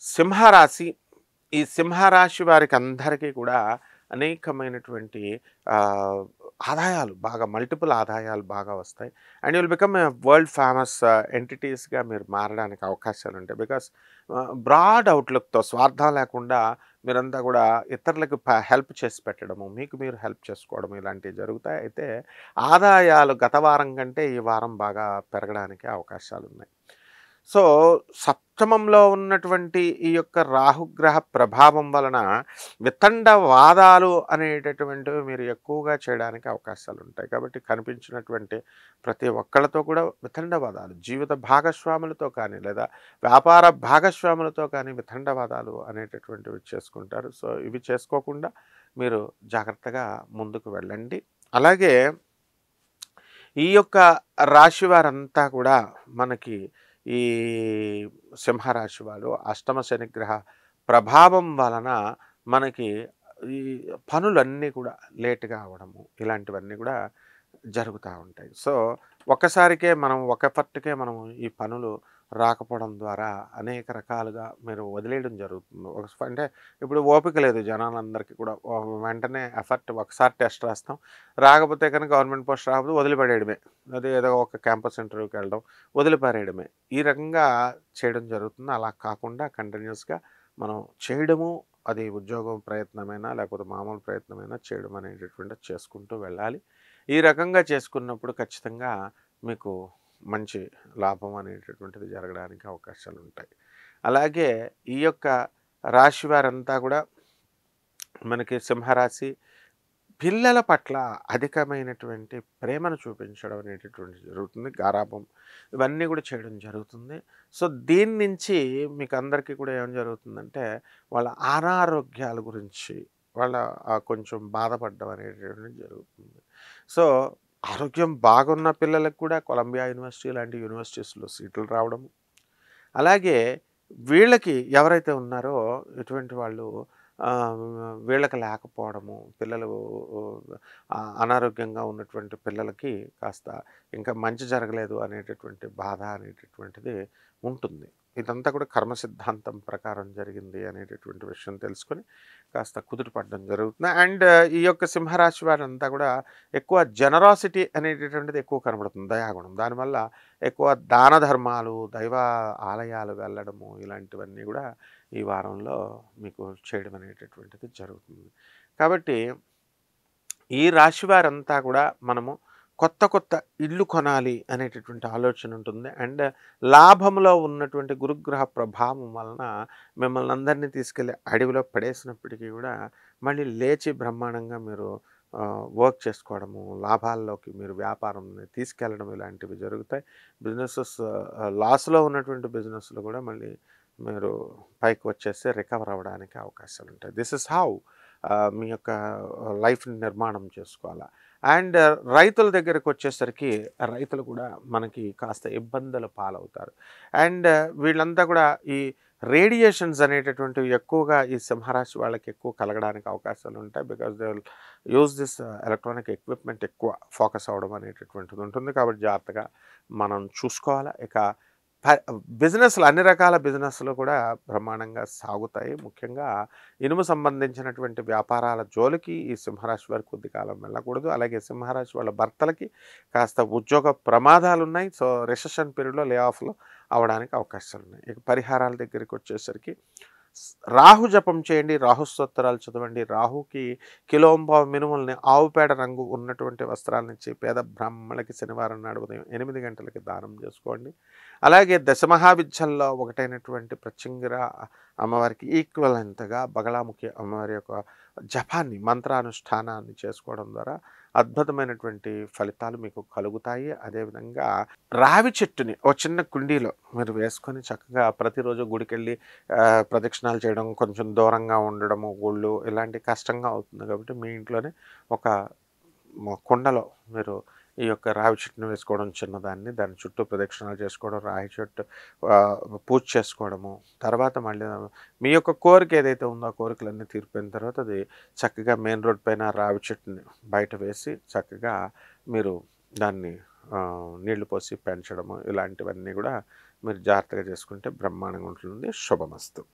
సింహరాశి. ఈ సింహరాశి వారికి అందరికీ కూడా అనేకమైనటువంటి ఆహ్, ఆదాయాలు బాగా మల్టిపుల్ ఆదాయాలు బాగా వస్తాయి. And you will become a world famous ఎంటిటీస్‌గా మీరు మారడానికి అవకాశాలుంటాయి. బికాస్ బ్రాడ్ అవుట్‌లుక్‌తో స్వార్థం లేకుండా మీరంతా కూడా ఇతరులకు హెల్ప్ చేసి పెట్టడము, మీకు మీరు హెల్ప్ చేసుకోవడం ఇలాంటివి జరుగుతాయి. అయితే ఆదాయాలు గత వారం కంటే ఈ వారం బాగా పెరగడానికి అవకాశాలున్నాయి. సో, సప్తమంలో ఉన్నటువంటి ఈ యొక్క రాహుగ్రహ ప్రభావం వలన వితండవాదాలు అనేటటువంటివి మీరు ఎక్కువగా చేయడానికి అవకాశాలుంటాయి. కాబట్టి కనిపించినటువంటి ప్రతి ఒక్కళ్ళతో కూడా వితండవాదాలు, జీవిత భాగస్వాములతో కానీ, లేదా వ్యాపార భాగస్వాములతో కానీ వితండవాదాలు అనేటటువంటివి చేసుకుంటారు. సో, ఇవి చేసుకోకుండా మీరు జాగ్రత్తగా ముందుకు వెళ్ళండి. అలాగే ఈ యొక్క రాశి వారంతా కూడా మనకి ఈ సింహరాశి వారు అష్టమ శనిగ్రహ ప్రభావం వలన మనకి ఈ పనులన్నీ కూడా లేట్‌గా అవ్వడము, ఇలాంటివన్నీ కూడా జరుగుతా ఉంటాయి. సో, ఒక్కసారికే మనం ఒక ఎఫర్ట్‌కే మనం ఈ పనులు రాకపోవడం ద్వారా అనేక రకాలుగా మీరు వదిలేయడం జరుగుతుంది. అంటే ఇప్పుడు ఓపిక లేదు జనాలందరికీ కూడా. వెంటనే ఎఫర్ట్ ఒకసారి టెస్ట్ రాస్తాం. రాకపోతే కనుక గవర్నమెంట్ పోస్ట్ రాకపోతే వదిలిపడేయడమే. అదే ఏదో ఒక క్యాంపస్ ఇంటర్వ్యూకి వెళ్ళడం, వదిలిపారేయడమే. ఈ రకంగా చేయడం జరుగుతుంది. అలా కాకుండా కంటిన్యూస్‌గా మనం చేయడము, అది ఉద్యోగం ప్రయత్నమైనా లేకపోతే మామూలు ప్రయత్నమైనా చేయడం అనేటటువంటిది చేసుకుంటూ వెళ్ళాలి. ఈ రకంగా చేసుకున్నప్పుడు ఖచ్చితంగా మీకు మంచి లాభం అనేటటువంటిది జరగడానికి అవకాశాలుంటాయి. అలాగే ఈ యొక్క రాశి వారంతా కూడా మనకి సింహరాశి పిల్లల పట్ల అధికమైనటువంటి ప్రేమను చూపించడం అనేటటువంటిది జరుగుతుంది. గారాబం ఇవన్నీ కూడా చేయడం జరుగుతుంది. సో, దీని నుంచి మీకు అందరికీ కూడా ఏం జరుగుతుందంటే వాళ్ళ అనారోగ్యాల గురించి వాళ్ళ కొంచెం బాధపడడం అనేటటువంటిది జరుగుతుంది. సో, ఆరోగ్యం బాగున్న పిల్లలకు కూడా కొలంబియా యూనివర్సిటీ లాంటి యూనివర్సిటీస్‌లో సీట్లు రావడం, అలాగే వీళ్ళకి ఎవరైతే ఉన్నారో ఇటువంటి వాళ్ళు ఆహ్, వీళ్ళకి లేకపోవడము, పిల్లలు అనారోగ్యంగా ఉన్నటువంటి పిల్లలకి కాస్త ఇంకా మంచి జరగలేదు అనేటటువంటి బాధ అనేటటువంటిది ఉంటుంది. ఇదంతా కూడా కర్మ సిద్ధాంతం ప్రకారం జరిగింది అనేటటువంటి విషయం తెలుసుకొని కాస్త కుదుటపడడం జరుగుతుంది. అండ్ ఈ యొక్క సింహరాశి వారంతా కూడా ఎక్కువ జనరాసిటీ అనేటటువంటిది ఎక్కువ కనబడుతుంది, దయాగుణం. దానివల్ల ఎక్కువ దాన ధర్మాలు, దైవ ఆలయాలు వెళ్ళడము ఇలాంటివన్నీ కూడా ఈ వారంలో మీకు చేయడం అనేటటువంటిది జరుగుతుంది. కాబట్టి ఈ రాశి వారంతా కూడా మనము కొత్త కొత్త ఇల్లు కొనాలి అనేటటువంటి ఆలోచన ఉంటుంది. అండ్ లాభంలో ఉన్నటువంటి గురుగ్రహ ప్రభావం వలన మిమ్మల్ని అందరినీ తీసుకెళ్ళి అడవిలో పడేసినప్పటికీ కూడా మళ్ళీ లేచి బ్రహ్మాండంగా మీరు వర్క్ చేసుకోవడము, లాభాల్లోకి మీరు వ్యాపారంని తీసుకెళ్ళడం ఇలాంటివి జరుగుతాయి. బిజినెసెస్ లాస్‌లో ఉన్నటువంటి బిజినెస్‌లు కూడా మళ్ళీ మీరు పైకి వచ్చేసి రికవర్ అవ్వడానికి అవకాశాలుంటాయి. దిస్ ఇస్ హౌ మీ యొక్క లైఫ్‌ని నిర్మాణం చేసుకోవాలా. అండ్ రైతుల దగ్గరకొచ్చేసరికి రైతులు కూడా మనకి కాస్త ఇబ్బందుల పాలవుతారు. అండ్ వీళ్ళంతా కూడా ఈ రేడియేషన్స్ అనేటటువంటివి ఎక్కువగా ఈ సింహరాశి వాళ్ళకి ఎక్కువ కలగడానికి అవకాశాలుంటాయి. Because they will use this electronic equipment ఎక్కువ ఫోకస్ అవ్వడం అనేటటువంటిది ఉంటుంది. కాబట్టి జాగ్రత్తగా మనం చూసుకోవాలా. ఇక ప బిజినెస్‌లు అన్ని రకాల బిజినెస్‌లు కూడా బ్రహ్మాండంగా సాగుతాయి. ముఖ్యంగా ఇనుము సంబంధించినటువంటి వ్యాపారాల జోలికి ఈ సింహరాశి వారు కొద్ది కాలం వెళ్ళకూడదు. అలాగే సింహరాశి వాళ్ళ భర్తలకి కాస్త ఉద్యోగ ప్రమాదాలున్నాయి. సో, రిసెషన్ పీరియడ్‌లో లే ఆఫ్‌లు అవ్వడానికి అవకాశాలున్నాయి. ఇక పరిహారాల దగ్గరికొచ్చేసరికి రాహు జపం చేయండి, రాహు స్తోత్రాలు చదవండి. రాహుకి కిలోంపావు మినుముల్ని ఆవు పేడ రంగు ఉన్నటువంటి వస్త్రాలనిచ్చి పేద బ్రాహ్మణులకి శనివారం నాడు ఉదయం 8 గంటలకి దానం చేసుకోండి. అలాగే దశమహావిద్యల్లో ఒకటైనటువంటి ప్రత్యంగిర అమ్మవారికి ఈక్వలెంట్‌గా బగళాముఖి అమ్మవారి యొక్క జపాన్ని, మంత్రానుష్ఠానాన్ని చేసుకోవడం ద్వారా అద్భుతమైనటువంటి ఫలితాలు మీకు కలుగుతాయి. అదేవిధంగా రావి చెట్టుని ఓ చిన్న కుండీలో మీరు వేసుకొని చక్కగా ప్రతిరోజు గుడికెళ్ళి ప్రదక్షిణాలు చేయడం, కొంచెం దూరంగా ఉండడము గుళ్ళు ఇలాంటివి కష్టంగా అవుతుంది కాబట్టి మీ ఇంట్లోనే ఒక కుండలో మీరు ఈ యొక్క రావి చెట్టుని వేసుకోవడం చిన్నదాన్ని, దాని చుట్టూ ప్రదక్షిణాలు చేసుకోవడం, రావి చెట్టు పూజ చేసుకోవడము, తర్వాత మళ్ళీ మీ యొక్క కోరిక ఏదైతే ఉందో ఆ కోరికలన్నీ తీరిపోయిన తర్వాత అది చక్కగా మెయిన్ రోడ్ పైన రావి చెట్టుని బయట వేసి చక్కగా మీరు దాన్ని నీళ్లు పోసి పెంచడము ఇలాంటివన్నీ కూడా మీరు జాగ్రత్తగా చేసుకుంటే బ్రహ్మాండంగా ఉంటుంది. శుభమస్తు.